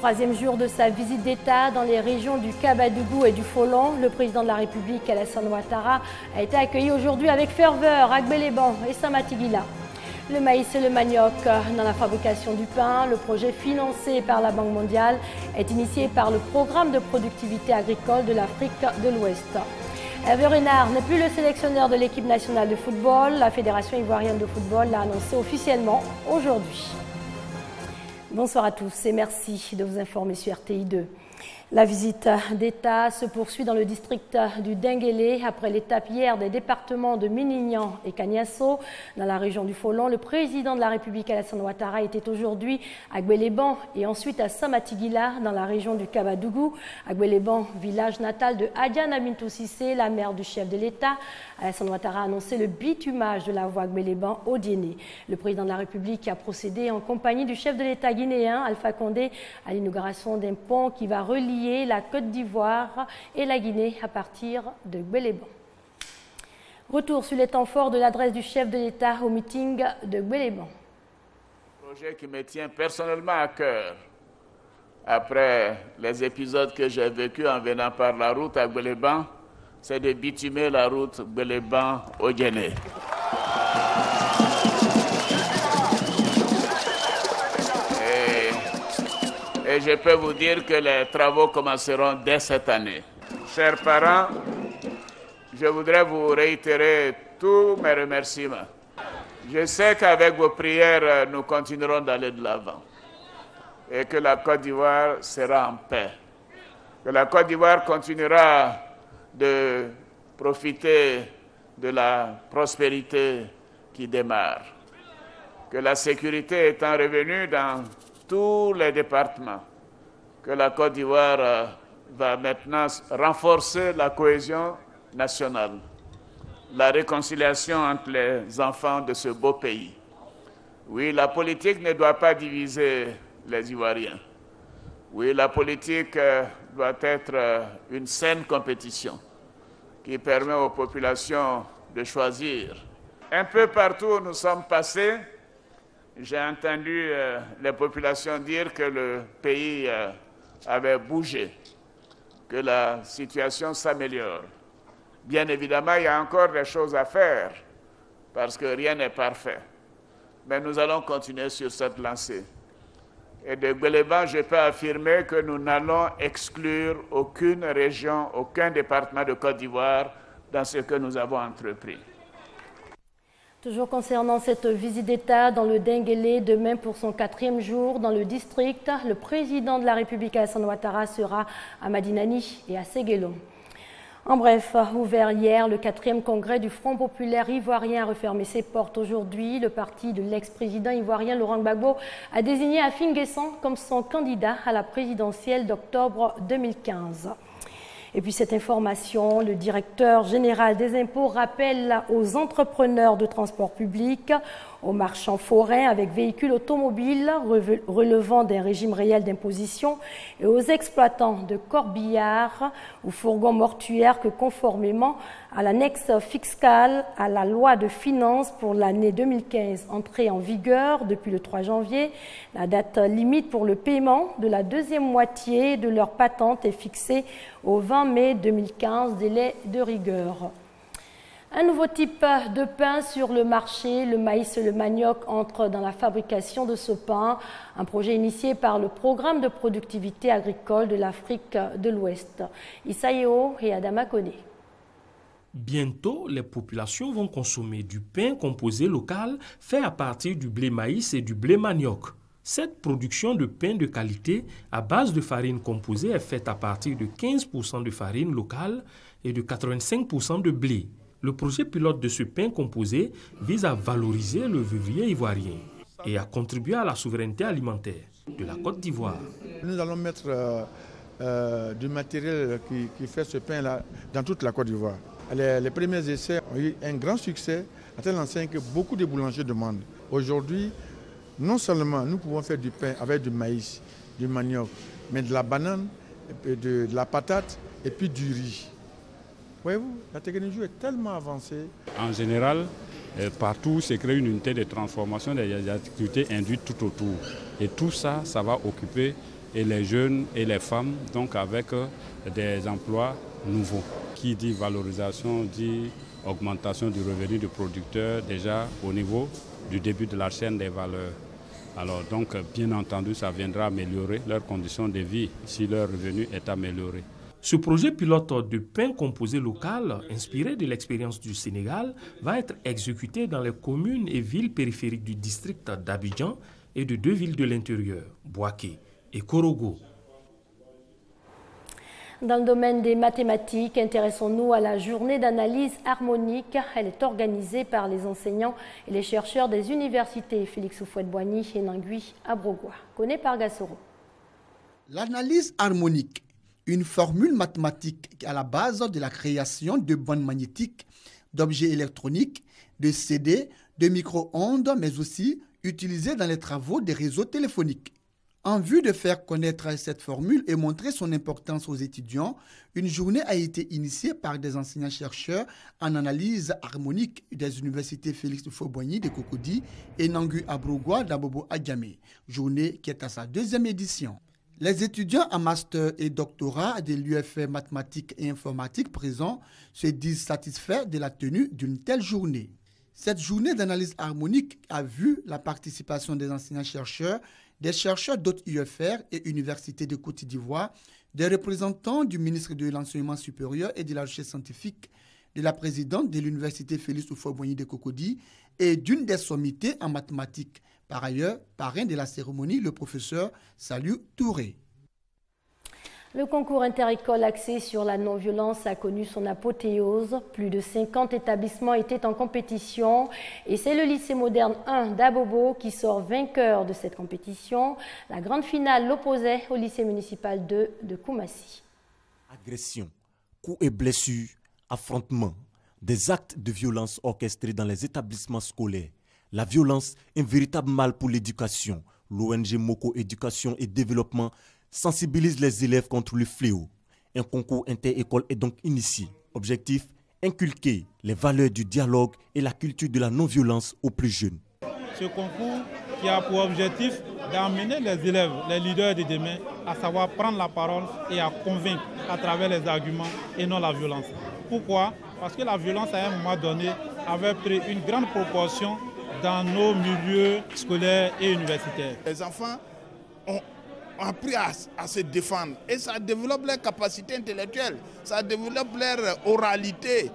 troisième jour de sa visite d'État dans les régions du Kabadougou et du Folon, le président de la République, Alassane Ouattara, a été accueilli aujourd'hui avec ferveur à Gbeleban et Samatigila. Le maïs et le manioc dans la fabrication du pain, le projet financé par la Banque mondiale est initié par le programme de productivité agricole de l'Afrique de l'Ouest. Hervé Renard n'est plus le sélectionneur de l'équipe nationale de football. La Fédération ivoirienne de football l'a annoncé officiellement aujourd'hui. Bonsoir à tous et merci de vous informer sur RTI2. La visite d'État se poursuit dans le district du Denguélé après l'étape hier des départements de Minignan et Kaniasso. Dans la région du Folon, le président de la République, Alassane Ouattara, était aujourd'hui à Gbeleban et ensuite à Samatigila dans la région du Kabadougou. À Gbeleban, village natal de Adiane Amintou Cissé, la mère du chef de l'État. Alassane Ouattara a annoncé le bitumage de la voie Gbeleban au Diené. Le président de la République a procédé en compagnie du chef de l'État guinéen, Alpha Condé, à l'inauguration d'un pont qui va relier la Côte d'Ivoire et la Guinée à partir de Gbeleban. Retour sur les temps forts de l'adresse du chef de l'État au meeting de Gbeleban. Projet qui me tient personnellement à cœur. Après les épisodes que j'ai vécus en venant par la route à Gbeleban, c'est de bitumer la route Gbeleban au Diené. Et je peux vous dire que les travaux commenceront dès cette année. Chers parents, je voudrais vous réitérer tous mes remerciements. Je sais qu'avec vos prières, nous continuerons d'aller de l'avant et que la Côte d'Ivoire sera en paix. Que la Côte d'Ivoire continuera de profiter de la prospérité qui démarre. Que la sécurité étant revenue dans tous les départements, que la Côte d'Ivoire va maintenant renforcer la cohésion nationale, la réconciliation entre les enfants de ce beau pays. Oui, la politique ne doit pas diviser les Ivoiriens. Oui, la politique doit être une saine compétition qui permet aux populations de choisir. Un peu partout où nous sommes passés, j'ai entendu les populations dire que le pays avait bougé, que la situation s'améliore. Bien évidemment, il y a encore des choses à faire, parce que rien n'est parfait. Mais nous allons continuer sur cette lancée. Et de Gbeleban, je peux affirmer que nous n'allons exclure aucune région, aucun département de Côte d'Ivoire dans ce que nous avons entrepris. Toujours concernant cette visite d'État dans le Denguélé, demain pour son 4e jour dans le district, le président de la République, Alassane Ouattara, sera à Madinani et à Séguélo. En bref, ouvert hier, le 4e congrès du Front populaire ivoirien a refermé ses portes aujourd'hui. Le parti de l'ex-président ivoirien Laurent Gbagbo a désigné Afin Guessan comme son candidat à la présidentielle d'octobre 2015. Et puis cette information, le directeur général des impôts rappelle aux entrepreneurs de transport public, aux marchands forains avec véhicules automobiles relevant d'un régime réel d'imposition et aux exploitants de corbillards ou fourgons mortuaires que conformément à l'annexe fiscale à la loi de finances pour l'année 2015 entrée en vigueur depuis le 3 janvier, la date limite pour le paiement de la deuxième moitié de leur patente est fixée au 20 mai 2015, délai de rigueur. Un nouveau type de pain sur le marché, le maïs et le manioc entrent dans la fabrication de ce pain, un projet initié par le programme de productivité agricole de l'Afrique de l'Ouest. Issaïo et Adama Koné. Bientôt, les populations vont consommer du pain composé local fait à partir du blé maïs et du blé manioc. Cette production de pain de qualité à base de farine composée est faite à partir de 15% de farine locale et de 85% de blé. Le projet pilote de ce pain composé vise à valoriser le vivrier ivoirien et à contribuer à la souveraineté alimentaire de la Côte d'Ivoire. Nous allons mettre du matériel qui fait ce pain-là dans toute la Côte d'Ivoire. Les premiers essais ont eu un grand succès, à tel enseigne que beaucoup de boulangers demandent. Aujourd'hui, non seulement nous pouvons faire du pain avec du maïs, du manioc, mais de la banane, de la patate et puis du riz. Voyez-vous, la technologie est tellement avancée. En général, partout se crée une unité de transformation des activités induites tout autour. Et tout ça, ça va occuper et les jeunes et les femmes, donc avec des emplois nouveaux. Qui dit valorisation dit augmentation du revenu du producteur déjà au niveau du début de la chaîne des valeurs. Alors donc bien entendu ça viendra améliorer leurs conditions de vie si leur revenu est amélioré. Ce projet pilote de pain composé local, inspiré de l'expérience du Sénégal, va être exécuté dans les communes et villes périphériques du district d'Abidjan et de 2 villes de l'intérieur, Bouaké et Korogo. Dans le domaine des mathématiques, intéressons-nous à la journée d'analyse harmonique. Elle est organisée par les enseignants et les chercheurs des universités Félix Houphouët-Boigny et Nangui Abrogwa. Connaît par Gassoro. L'analyse harmonique, une formule mathématique à la base de la création de bandes magnétiques, d'objets électroniques, de CD, de micro-ondes, mais aussi utilisée dans les travaux des réseaux téléphoniques. En vue de faire connaître cette formule et montrer son importance aux étudiants, une journée a été initiée par des enseignants-chercheurs en analyse harmonique des universités Félix Houphouët-Boigny de Cocody et Nangui Abrogwa d'Abobo Adjamé, journée qui est à sa 2e édition. Les étudiants en master et doctorat de l'UFR mathématiques et informatique présents se disent satisfaits de la tenue d'une telle journée. Cette journée d'analyse harmonique a vu la participation des enseignants-chercheurs, des chercheurs d'autres UFR et universités de Côte d'Ivoire, des représentants du ministre de l'Enseignement supérieur et de la recherche scientifique, de la présidente de l'université Félix Houphouët-Boigny de Cocody et d'une des sommités en mathématiques. Par ailleurs, parrain de la cérémonie, le professeur Saliou Touré. Le concours interécole axé sur la non-violence a connu son apothéose. Plus de 50 établissements étaient en compétition et c'est le lycée moderne 1 d'Abobo qui sort vainqueur de cette compétition. La grande finale l'opposait au lycée municipal 2 de Koumassi. Agressions, coups et blessures, affrontements, des actes de violence orchestrés dans les établissements scolaires. La violence, un véritable mal pour l'éducation. L'ONG Moko Éducation et Développement sensibilise les élèves contre le fléau. Un concours inter-école est donc initié. Objectif, inculquer les valeurs du dialogue et la culture de la non-violence aux plus jeunes. Ce concours qui a pour objectif d'amener les élèves, les leaders de demain, à savoir prendre la parole et à convaincre à travers les arguments et non la violence. Pourquoi? Parce que la violence à un moment donné avait pris une grande proportion dans nos milieux scolaires et universitaires. Les enfants ont appris à se défendre et ça développe leurs capacités intellectuelles, ça développe leur oralité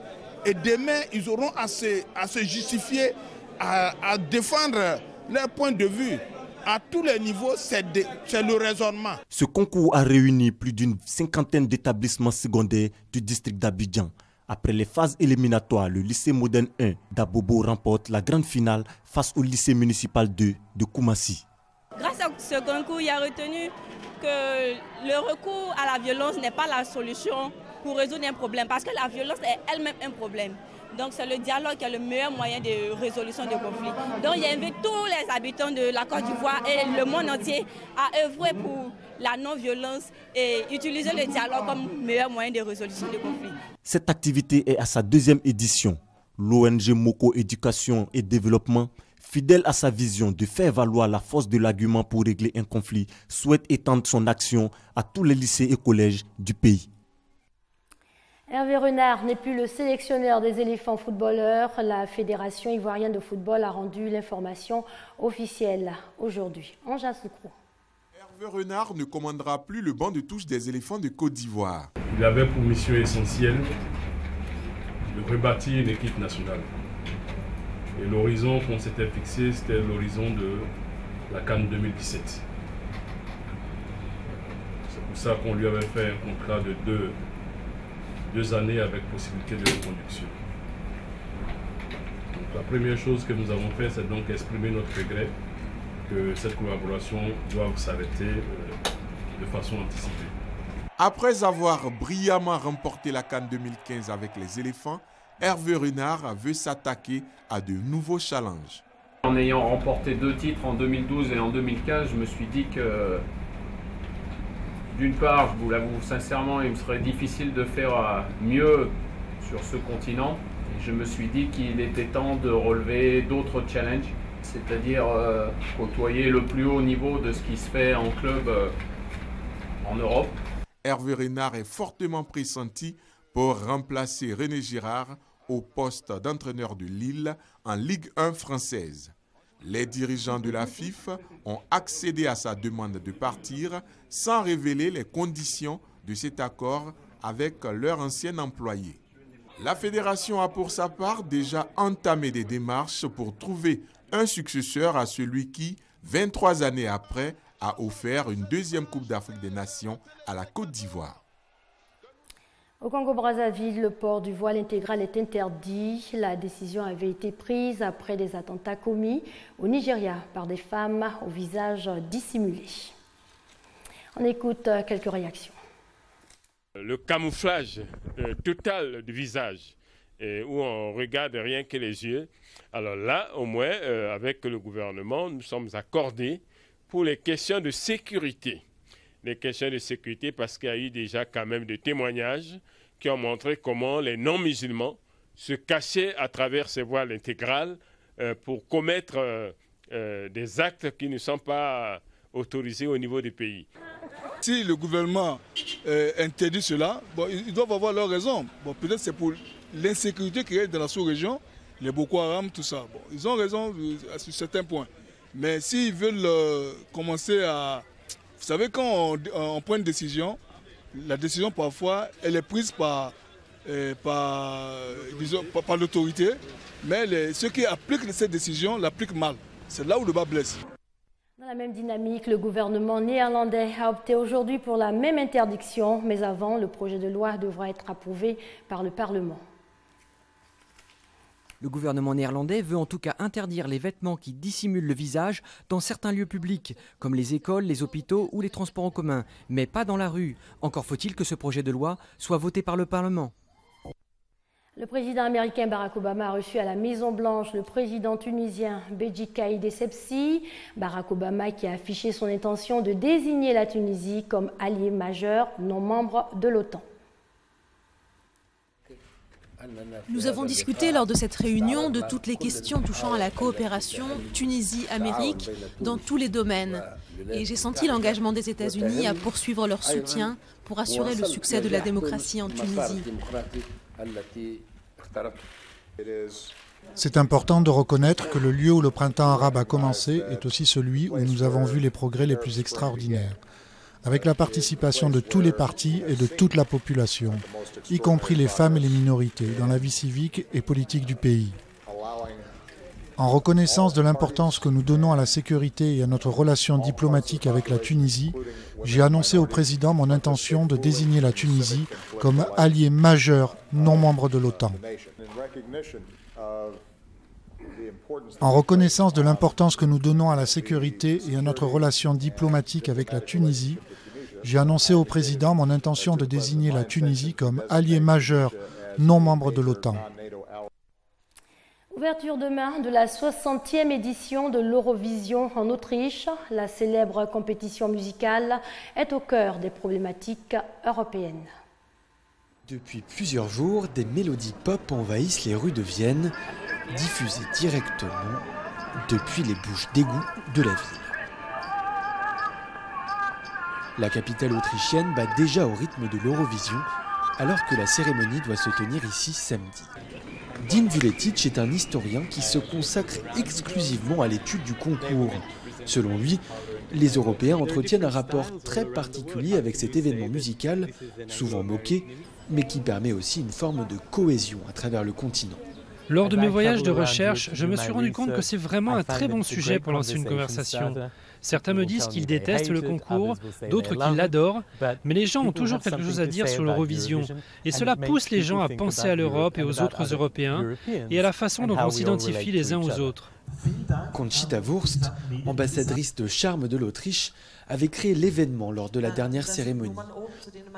et demain ils auront à se justifier, à défendre leur point de vue. À tous les niveaux, c'est le raisonnement. Ce concours a réuni plus d'une 50aine d'établissements secondaires du district d'Abidjan. Après les phases éliminatoires, le lycée moderne 1 d'Abobo remporte la grande finale face au lycée municipal 2 de Koumassi. Grâce à ce concours, il a retenu que le recours à la violence n'est pas la solution pour résoudre un problème, parce que la violence est elle-même un problème. Donc c'est le dialogue qui est le meilleur moyen de résolution de conflits. Donc j'invite tous les habitants de la Côte d'Ivoire et le monde entier à œuvrer pour la non-violence et utiliser le dialogue comme meilleur moyen de résolution de conflits. Cette activité est à sa 2e édition. L'ONG Moko Éducation et Développement, fidèle à sa vision de faire valoir la force de l'argument pour régler un conflit, souhaite étendre son action à tous les lycées et collèges du pays. Hervé Renard n'est plus le sélectionneur des éléphants footballeurs. La Fédération ivoirienne de football a rendu l'information officielle aujourd'hui. Anja Soukrou. Hervé Renard ne commandera plus le banc de touche des éléphants de Côte d'Ivoire. Il avait pour mission essentielle de rebâtir une équipe nationale. Et l'horizon qu'on s'était fixé, c'était l'horizon de la CAN 2017. C'est pour ça qu'on lui avait fait un contrat de deux années avec possibilité de reconduction. Donc, la première chose que nous avons fait, c'est donc exprimer notre regret que cette collaboration doive s'arrêter de façon anticipée. Après avoir brillamment remporté la CAN 2015 avec les éléphants, Hervé Renard veut s'attaquer à de nouveaux challenges. En ayant remporté 2 titres en 2012 et en 2015, je me suis dit que, d'une part, je vous l'avoue sincèrement, il me serait difficile de faire mieux sur ce continent. Et je me suis dit qu'il était temps de relever d'autres challenges, c'est-à-dire côtoyer le plus haut niveau de ce qui se fait en club en Europe. Hervé Renard est fortement pressenti pour remplacer René Girard au poste d'entraîneur de Lille en Ligue 1 française. Les dirigeants de la FIF ont accédé à sa demande de partir sans révéler les conditions de cet accord avec leur ancien employé. La fédération a pour sa part déjà entamé des démarches pour trouver un successeur à celui qui, 23 années après, a offert une deuxième Coupe d'Afrique des Nations à la Côte d'Ivoire. Au Congo-Brazzaville, le port du voile intégral est interdit. La décision avait été prise après des attentats commis au Nigeria par des femmes au visage dissimulé. On écoute quelques réactions. Le camouflage total du visage, où on regarde rien que les yeux. Alors là, au moins, avec le gouvernement, nous sommes accordés pour les questions de sécurité. Les questions de sécurité parce qu'il y a eu déjà quand même des témoignages qui ont montré comment les non-musulmans se cachaient à travers ces voiles intégrales pour commettre des actes qui ne sont pas autorisés au niveau du pays. Si le gouvernement interdit cela, bon, ils doivent avoir leur raison. Bon, peut-être c'est pour l'insécurité qui est dans la sous-région, les Boko Haram, tout ça. Bon, ils ont raison sur certains points. Mais s'ils veulent commencer à... Vous savez, quand on prend une décision, la décision parfois, elle est prise par l'autorité, mais ceux qui appliquent cette décision l'appliquent mal. C'est là où le bas blesse. Dans la même dynamique, le gouvernement néerlandais a opté aujourd'hui pour la même interdiction, mais avant, le projet de loi devra être approuvé par le Parlement. Le gouvernement néerlandais veut en tout cas interdire les vêtements qui dissimulent le visage dans certains lieux publics, comme les écoles, les hôpitaux ou les transports en commun, mais pas dans la rue. Encore faut-il que ce projet de loi soit voté par le Parlement. Le président américain Barack Obama a reçu à la Maison-Blanche le président tunisien Béji Caïd Essebsi. Barack Obama qui a affiché son intention de désigner la Tunisie comme allié majeur non membre de l'OTAN. Nous avons discuté lors de cette réunion de toutes les questions touchant à la coopération Tunisie-Amérique dans tous les domaines. Et j'ai senti l'engagement des États-Unis à poursuivre leur soutien pour assurer le succès de la démocratie en Tunisie. C'est important de reconnaître que le lieu où le printemps arabe a commencé est aussi celui où nous avons vu les progrès les plus extraordinaires, avec la participation de tous les partis et de toute la population, y compris les femmes et les minorités, dans la vie civique et politique du pays. En reconnaissance de l'importance que nous donnons à la sécurité et à notre relation diplomatique avec la Tunisie, j'ai annoncé au président mon intention de désigner la Tunisie comme allié majeur non membre de l'OTAN. En reconnaissance de l'importance que nous donnons à la sécurité et à notre relation diplomatique avec la Tunisie, j'ai annoncé au président mon intention de désigner la Tunisie comme allié majeur non membre de l'OTAN. Ouverture demain de la 60e édition de l'Eurovision en Autriche. La célèbre compétition musicale est au cœur des problématiques européennes. Depuis plusieurs jours, des mélodies pop envahissent les rues de Vienne, diffusées directement depuis les bouches d'égout de la ville. La capitale autrichienne bat déjà au rythme de l'Eurovision, alors que la cérémonie doit se tenir ici samedi. Dean Vuletic est un historien qui se consacre exclusivement à l'étude du concours. Selon lui, les Européens entretiennent un rapport très particulier avec cet événement musical, souvent moqué, mais qui permet aussi une forme de cohésion à travers le continent. Lors de mes voyages de recherche, je me suis rendu compte que c'est vraiment un très bon sujet pour lancer une conversation. Certains me disent qu'ils détestent le concours, d'autres qu'ils l'adorent, mais les gens ont toujours quelque chose à dire sur l'Eurovision. Et cela pousse les gens à penser à l'Europe et aux autres Européens, et à la façon dont on s'identifie les uns aux autres. Conchita Wurst, ambassadrice de charme de l'Autriche, avait créé l'événement lors de la dernière cérémonie.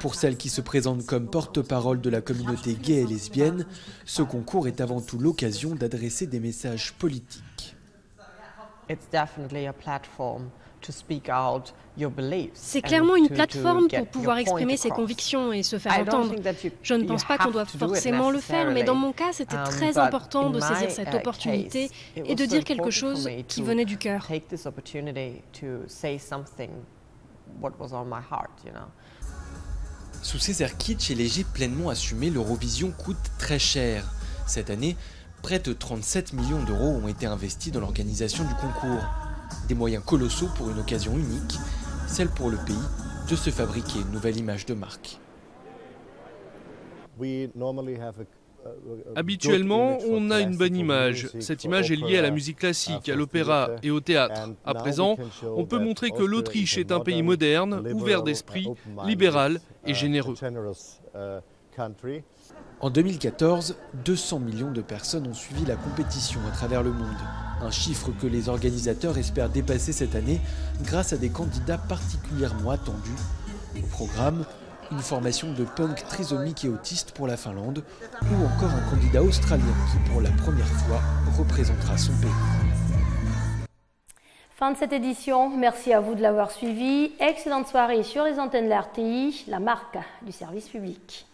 Pour celle qui se présente comme porte-parole de la communauté gay et lesbienne, ce concours est avant tout l'occasion d'adresser des messages politiques. C'est clairement une plateforme pour pouvoir exprimer ses convictions et se faire entendre. Je ne pense pas qu'on doive forcément le faire, mais dans mon cas, c'était très important de saisir cette opportunité et de dire quelque chose qui venait du cœur. Sous ces airs kitsch et légers pleinement assumés, l'Eurovision coûte très cher. Cette année, près de 37 millions d'euros ont été investis dans l'organisation du concours. Des moyens colossaux pour une occasion unique, celle pour le pays de se fabriquer une nouvelle image de marque. Habituellement, on a une bonne image. Cette image est liée à la musique classique, à l'opéra et au théâtre. À présent, on peut montrer que l'Autriche est un pays moderne, ouvert d'esprit, libéral et généreux. En 2014, 200 millions de personnes ont suivi la compétition à travers le monde. Un chiffre que les organisateurs espèrent dépasser cette année grâce à des candidats particulièrement attendus. Au programme, une formation de punk trisomique et autiste pour la Finlande, ou encore un candidat australien qui pour la première fois représentera son pays. Fin de cette édition, merci à vous de l'avoir suivi. Excellente soirée sur les antennes de la RTI, la marque du service public.